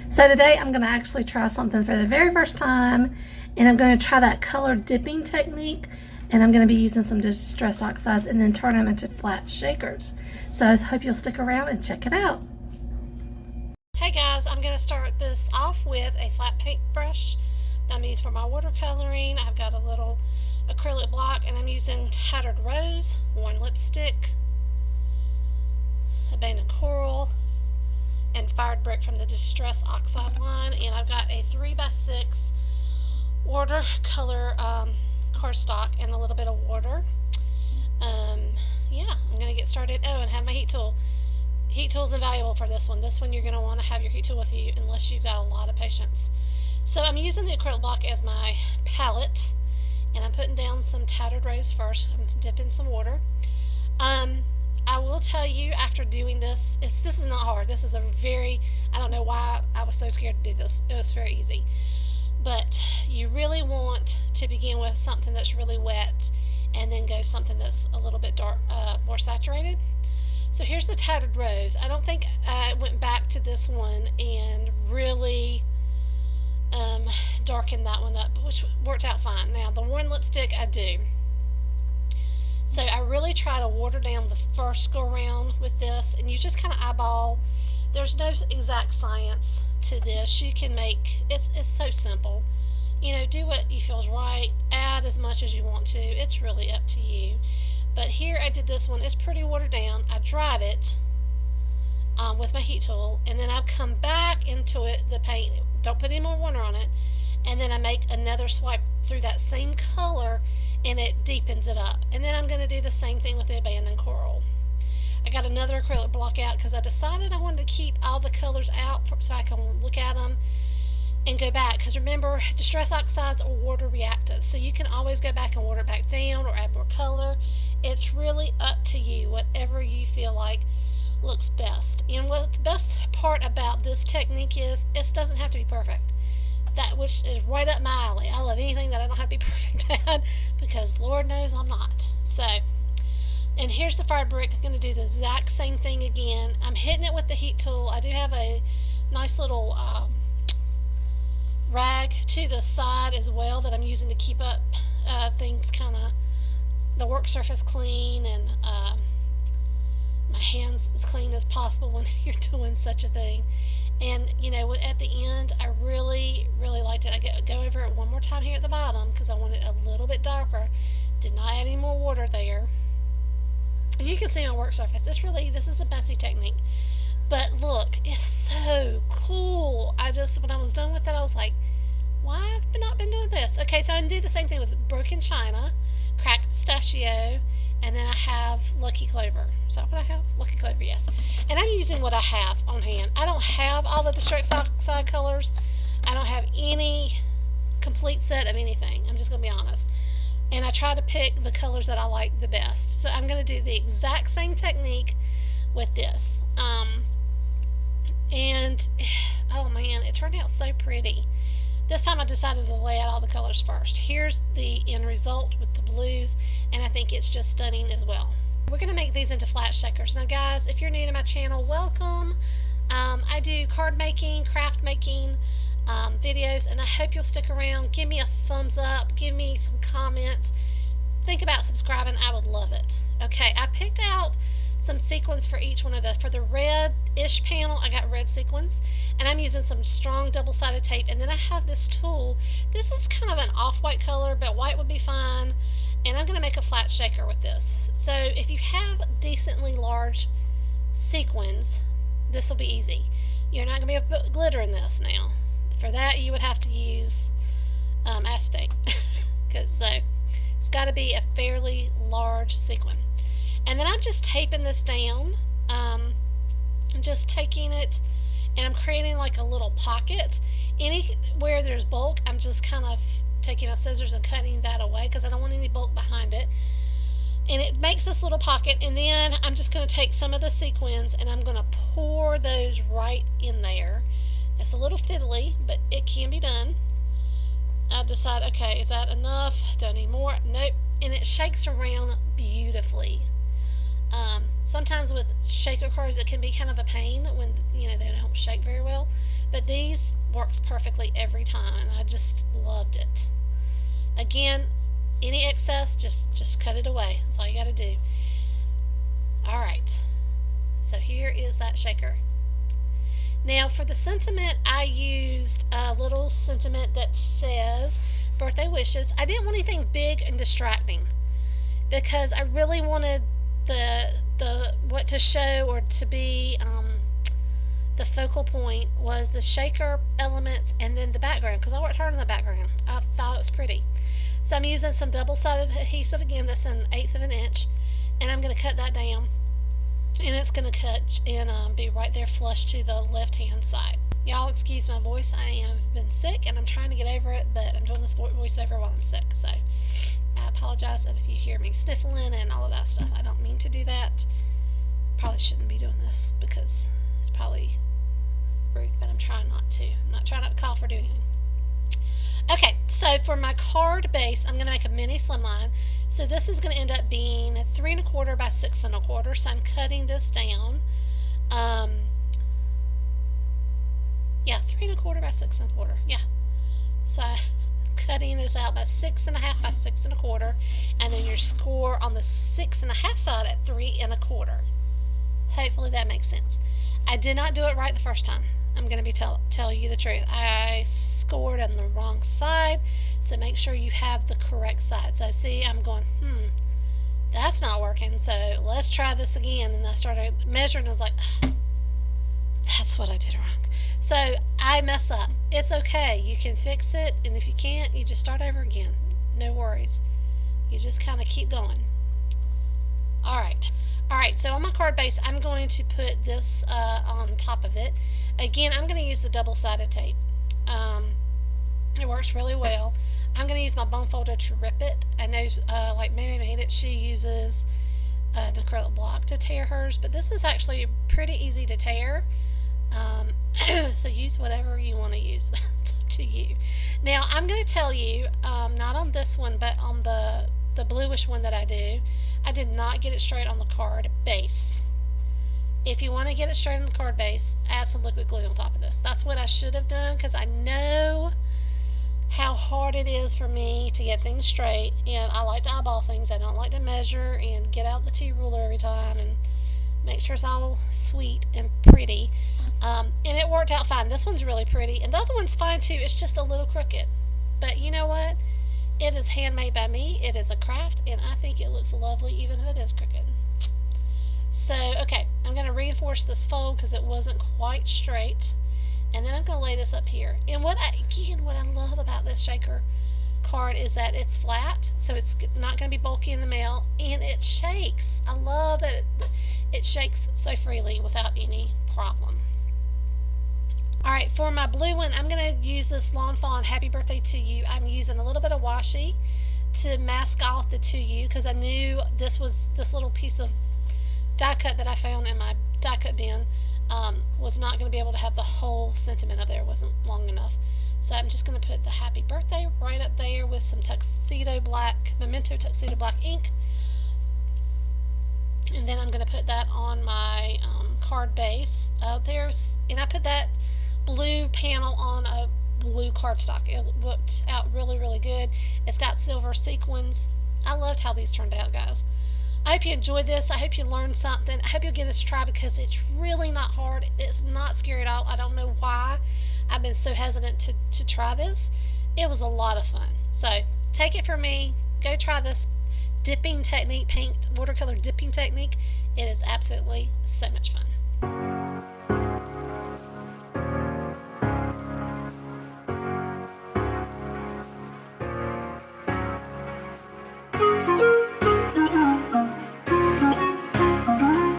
So today I'm going to actually try something for the very first time, and I'm going to try that color dipping technique, and I'm going to be using some distress oxides and then turn them into flat shakers. So I hope you'll stick around and check it out. Hey guys, I'm going to start this off with a flat paint brush that I'm using for my watercoloring. I've got a little acrylic block and I'm using Tattered Rose, Worn Lipstick, Abandoned Coral, and Fired Brick from the Distress Oxide line. And I've got a 3x6 watercolor cardstock and a little bit of water. Yeah, I'm going to get started. Oh, and have my heat tool. Heat tool is invaluable for this one. This one you're going to want to have your heat tool with you unless you've got a lot of patience. So I'm using the acrylic block as my palette, and I'm putting down some Tattered Rose first. I'm dipping some water. I will tell you, after doing this, this is not hard. This is a very, I don't know why I was so scared to do this. It was very easy. But you really want to begin with something that's really wet and then go something that's a little bit dark, more saturated. So here's the Tattered Rose. I don't think I went back to this one and really darkened that one up, which worked out fine. Now the Worn Lipstick I do. So I really try to water down the first go around with this, and you just kind of eyeball. There's no exact science to this. You can make it's so simple. You know, do what you feel is right. Add as much as you want to. It's really up to you. But here I did this one. It's pretty watered down. I dried it with my heat tool, and then I've come back into it, the paint. Don't put any more water on it. And then I make another swipe through that same color, and it deepens it up. And then I'm going to do the same thing with the Abandoned Coral. I got another acrylic block out because I decided I wanted to keep all the colors out so I can look at them and go back, because remember, distress oxides are water reactive, so you can always go back and water it back down or add more color. It's really up to you, whatever you feel like looks best. And what the best part about this technique is, it doesn't have to be perfect. That which is right up my alley. I love anything that I don't have to be perfect at, because Lord knows I'm not. So, and here's the Fired Brick. I'm going to do the exact same thing again. I'm hitting it with the heat tool. I do have a nice little rag to the side as well that I'm using to keep up things kind of, the work surface clean, and my hands as clean as possible when you're doing such a thing. And you know, at the end, I really liked it. I go over it one more time here at the bottom because I want it a little bit darker. Did not add any more water there. And you can see my work surface. This is a messy technique. But look, it's so cool. When I was done with it, I was like, why have I not been doing this? Okay, so I can do the same thing with Broken China, Cracked Pistachio, and then I have Lucky Clover. Is that what I have? Lucky Clover, yes. And I'm using what I have on hand. I don't have all the distress oxide colors. I don't have any complete set of anything. I'm just going to be honest. And I try to pick the colors that I like the best. So I'm going to do the exact same technique with this. And oh man, it turned out so pretty. This time I decided to lay out all the colors first. Here's the end result with the blues, and I think it's just stunning as well. We're going to make these into flat shakers. Now guys, if you're new to my channel, welcome. I do card making, craft making videos, and I hope you'll stick around. Give me a thumbs up, give me some comments. Think about subscribing. I would love it. Okay, I picked out some sequins for each one of for the red-ish panel. I got red sequins, and I'm using some strong double-sided tape. And then I have this tool. This is kind of an off-white color, but white would be fine. And I'm going to make a flat shaker with this. So if you have decently large sequins, this will be easy. You're not going to be able to put glitter in this now. For that, you would have to use acetate. So it's got to be a fairly large sequin. And then I'm just taping this down. I'm just taking it, and I'm creating like a little pocket. Anywhere there's bulk, I'm just kind of taking my scissors and cutting that away because I don't want any bulk behind it. And it makes this little pocket, and then I'm just going to take some of the sequins and I'm going to pour those right in there. It's a little fiddly, but it can be done. I decide, okay, is that enough? Do I need more? Nope. And it shakes around beautifully. Sometimes with shaker cards it can be kind of a pain when they don't shake very well, but these works perfectly every time, and I just loved it. Again, any excess, just cut it away. That's all you got to do. Alright, so here is that shaker. Now for the sentiment, I used a little sentiment that says birthday wishes. I didn't want anything big and distracting because I really wanted the what to show or to be the focal point was the shaker elements and then the background, because I worked hard on the background. I thought it was pretty. So I'm using some double-sided adhesive again, that's an 1/8 of an inch, and I'm going to cut that down, and it's going to cut and be right there flush to the left-hand side. Y'all excuse my voice, I have been sick and I'm trying to get over it, but I'm doing this voiceover while I'm sick, so I apologize if you hear me sniffling and all of that stuff. I don't mean to do that. Probably shouldn't be doing this because it's probably rude, but I'm trying not to. I'm not trying not to cough or do anything. Okay, so for my card base, I'm going to make a mini slimline. So this is going to end up being 3 1/4 by 6 1/4. So I'm cutting this down. Yeah, 3 1/4 by 6 1/4. Yeah. So I'm cutting this out by 6 1/2 by 6 1/4, and then your score on the 6 1/2 side at 3 1/4. Hopefully that makes sense. I did not do it right the first time. I'm going to be tell you the truth. I scored on the wrong side, so make sure you have the correct side. So see, I'm going, that's not working, so let's try this again. And I started measuring, and I was like, that's what I did wrong. So I mess up. It's okay. You can fix it, and if you can't, you just start over again. No worries. You just kind of keep going. Alright, so on my card base, I'm going to put this on top of it. Again, I'm going to use the double-sided tape. It works really well. I'm going to use my bone folder to rip it. I know, like Mamie Made It, she uses an acrylic block to tear hers, but this is actually pretty easy to tear. So use whatever you want to use. It's up to you. Now, I'm going to tell you, not on this one, but on the bluish one that I do, I did not get it straight on the card base. If you want to get it straight on the card base, add some liquid glue on top of this. That's what I should have done, because I know how hard it is for me to get things straight, and I like to eyeball things. I don't like to measure and get out the T-ruler every time and make sure it's all sweet and pretty. And it worked out fine. This one's really pretty, and the other one's fine too. It's just a little crooked. But you know what? It is handmade by me. It is a craft, and I think it looks lovely even if it is crooked. So, okay, I'm going to reinforce this fold because it wasn't quite straight. And then I'm going to lay this up here. And what I love about this shaker card is that it's flat, so it's not going to be bulky in the mail, and it shakes. I love that it shakes so freely without any problem. Alright, for my blue one, I'm going to use this Lawn Fawn Happy Birthday to You. I'm using a little bit of washi to mask off the to you, because I knew this little piece of die cut that I found in my die cut bin was not going to be able to have the whole sentiment up there. It wasn't long enough. So I'm just going to put the Happy Birthday right up there with some Memento Tuxedo Black ink. And then I'm going to put that on my card base. And I put that blue panel on a blue cardstock. It looked out really, really good. It's got silver sequins. I loved how these turned out, guys. I hope you enjoyed this. I hope you learned something. I hope you'll give this a try because it's really not hard. It's not scary at all. I don't know why I've been so hesitant to try this. It was a lot of fun. So take it from me. Go try this dipping technique, watercolor dipping technique. It is absolutely so much fun.